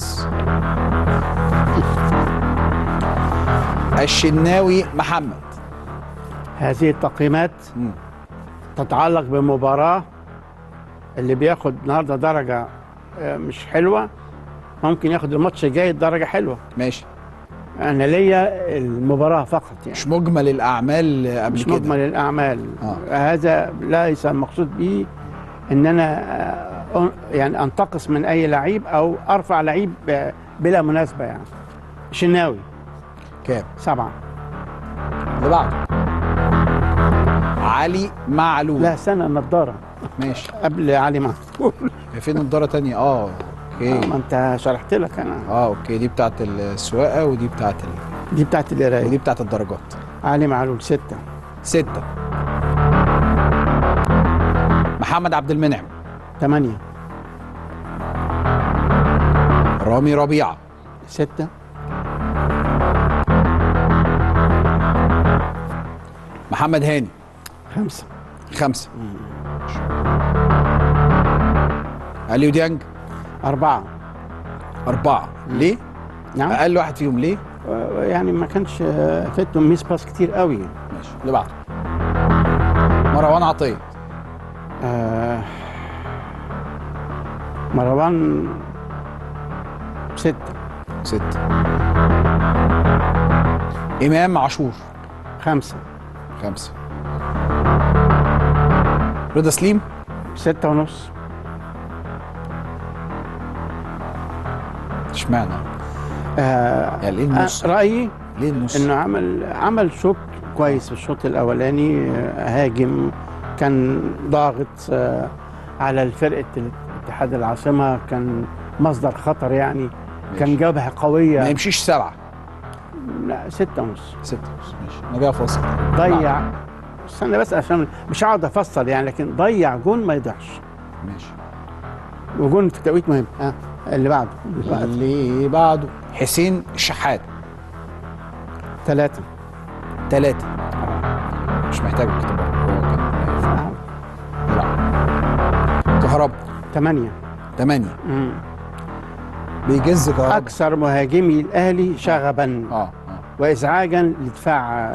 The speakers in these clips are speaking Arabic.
خالص. الشناوي محمد. هذه التقييمات تتعلق بمباراة اللي بياخد النهارده درجة مش حلوة ممكن ياخد الماتش الجاي درجة حلوة. ماشي. أنا ليا المباراة فقط يعني، مش مجمل الأعمال قبل مش كده. مجمل الأعمال. هذا ليس المقصود به إن أنا يعني أنتقص من أي لعيب أو أرفع لعيب بلا مناسبة يعني. شناوي كام؟ 7. اللي بعده علي معلول. لا استنى، النضارة ماشي. قبل علي معلول. في نضارة تانية. اوكي. ما انت شرحت لك انا. اوكي، دي بتاعت السواقة ودي بتاعت دي بتاعت القراية ودي بتاعت الدرجات. علي معلول 6. محمد عبد المنعم 8. رامي ربيعة 6. محمد هاني 5. اليو ديانج 4. ليه؟ نعم. أقل واحد فيهم ليه؟ يعني ما كانش فاتهم ميس باس كتير قوي. ماشي. اللي بعده مروان عطية. مروان 6. إمام عاشور 5. رضا سليم 6.5. اشمعنى؟ يعني ليه النص؟ رأيي ليه النص؟ انه عمل شوط كويس في الشوط الاولاني. هاجم، كان ضاغط على فرقة اتحاد العاصمة، كان مصدر خطر يعني. ماشي. كان جبهة قوية. ما يمشيش 7. لا 6.5. ماشي. انا جاي افصل. ضيع. استنى بس عشان مش هقعد افصل يعني، لكن ضيع جون ما يضيعش. ماشي. وجون في التوقيت مهم. اللي بعده حسين الشحات 3. مش محتاج اكتبه. كهربا 8. بيجز كهربا. اكثر مهاجمي الاهلي شغبا وازعاجا لدفاع،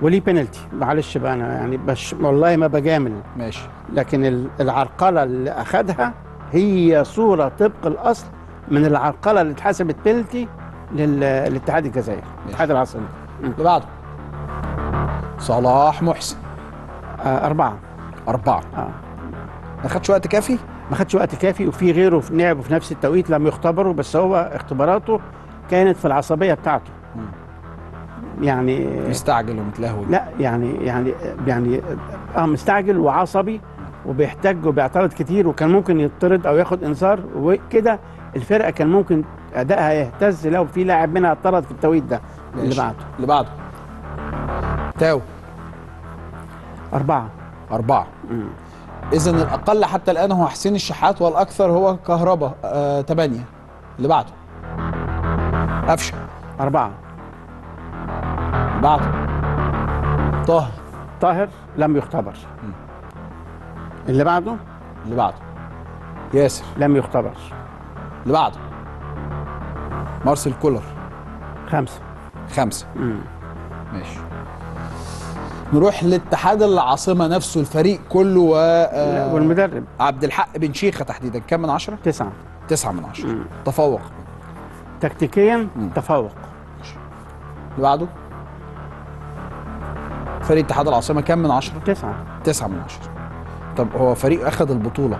وليه بينالتي. معلش بقى انا يعني والله ما بجامل. ماشي. لكن العرقله اللي اخذها هي صوره طبق الاصل من العرقله اللي اتحسبت بينالتي للاتحاد الجزائري، اتحاد العاصمه. اللي بعده صلاح محسن 4. ما خدش وقت كافي؟ ما خدش وقت كافي، وفي غيره لعبوا في نفس التوقيت لم يختبروا، بس هو اختباراته كانت في العصبيه بتاعته. يعني مستعجل ومتلهوج. لا يعني مستعجل وعصبي وبيحتاج وبيعترض كتير، وكان ممكن يطرد او ياخد انذار، وكده الفرقه كان ممكن ادائها يهتز لو في لاعب منها اعترض في التوقيت ده. اللي بعده تاو 4. اذا الاقل حتى الان هو حسين الشحات والأكثر هو كهربا 8. اللي بعده قفشه 4. بعده طاهر لم يختبر. اللي بعده ياسر لم يختبر. اللي بعده مارسيل كولر 5. ماشي. نروح لاتحاد العاصمة نفسه، الفريق كله والمدرب عبد الحق بن شيخة تحديدا. كم من 10؟ 9. 9/10. تفوق تكتيكيا. تفوق. اللي بعده فريق اتحاد العاصمة كم من 10؟ 9/10. طب هو فريق اخذ البطولة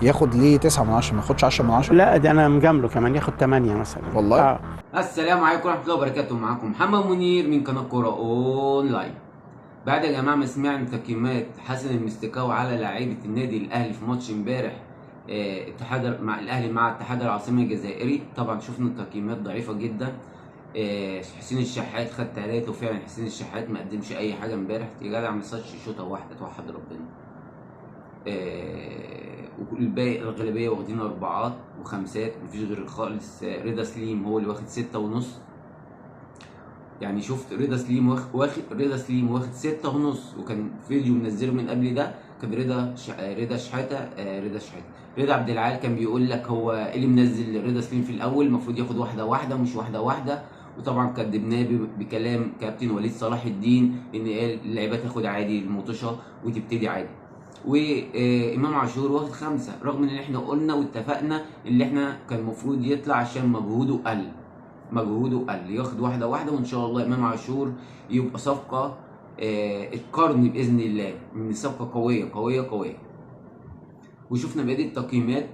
ياخد ليه 9/10 ما ياخدش 10/10؟ لا ده انا مجامله كمان، ياخد 8 مثلا والله. السلام عليكم ورحمة الله وبركاته. معكم محمد منير من قناة كورة اونلاين. بعد يا جماعة ما سمعنا تقييمات حسن المستكاوي على لاعيبة النادي الاهلي في ماتش امبارح مع الاهلي مع اتحاد العاصمة الجزائري، طبعا شفنا التقييمات ضعيفة جدا. حسين الشحات خد 3، وفعلا حسين الشحات ما قدمش اي حاجة امبارح يا جدع، ما صادش شوطة واحدة توحد ربنا. والباقي الغالبية واخدين 4 و5، مفيش غير خالص رضا سليم هو اللي واخد 6.5. يعني شفت رضا سليم واخد 6.5، وكان فيديو منزله من قبل ده كان رضا عبد العال كان بيقول لك هو إيه اللي منزل رضا سليم في الاول، المفروض ياخد واحده واحده مش واحده واحده. وطبعا كدبناه بكلام كابتن وليد صلاح الدين ان اللعيبه تاخد عادي المطوشه وتبتدي عادي. وامام عاشور واخد 5 رغم ان احنا قلنا واتفقنا ان احنا كان المفروض يطلع عشان مجهوده قل ياخد واحده واحده. وان شاء الله امام عاشور يبقى صفقه القرن باذن الله، من صفقه قويه. وشفنا بقيه التقييمات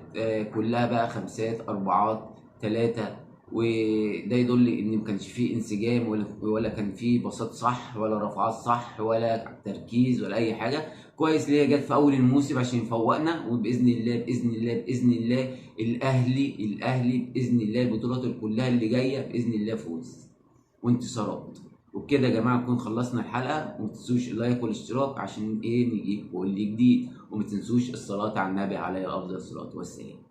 كلها بقى 5 4 3، وده يدل ان ما كانش فيه انسجام ولا كان فيه باصات صح ولا رفعات صح ولا تركيز ولا اي حاجه. كويس اللي هي جت في اول الموسم عشان يفوقنا، وباذن الله الاهلي باذن الله البطولات كلها اللي جايه باذن الله فوز وانتصارات. وبكده يا جماعه نكون خلصنا الحلقه. وما تنسوش اللايك والاشتراك عشان نجيب كل جديد، وما تنسوش الصلاه على النبي عليه افضل الصلاه والسلام.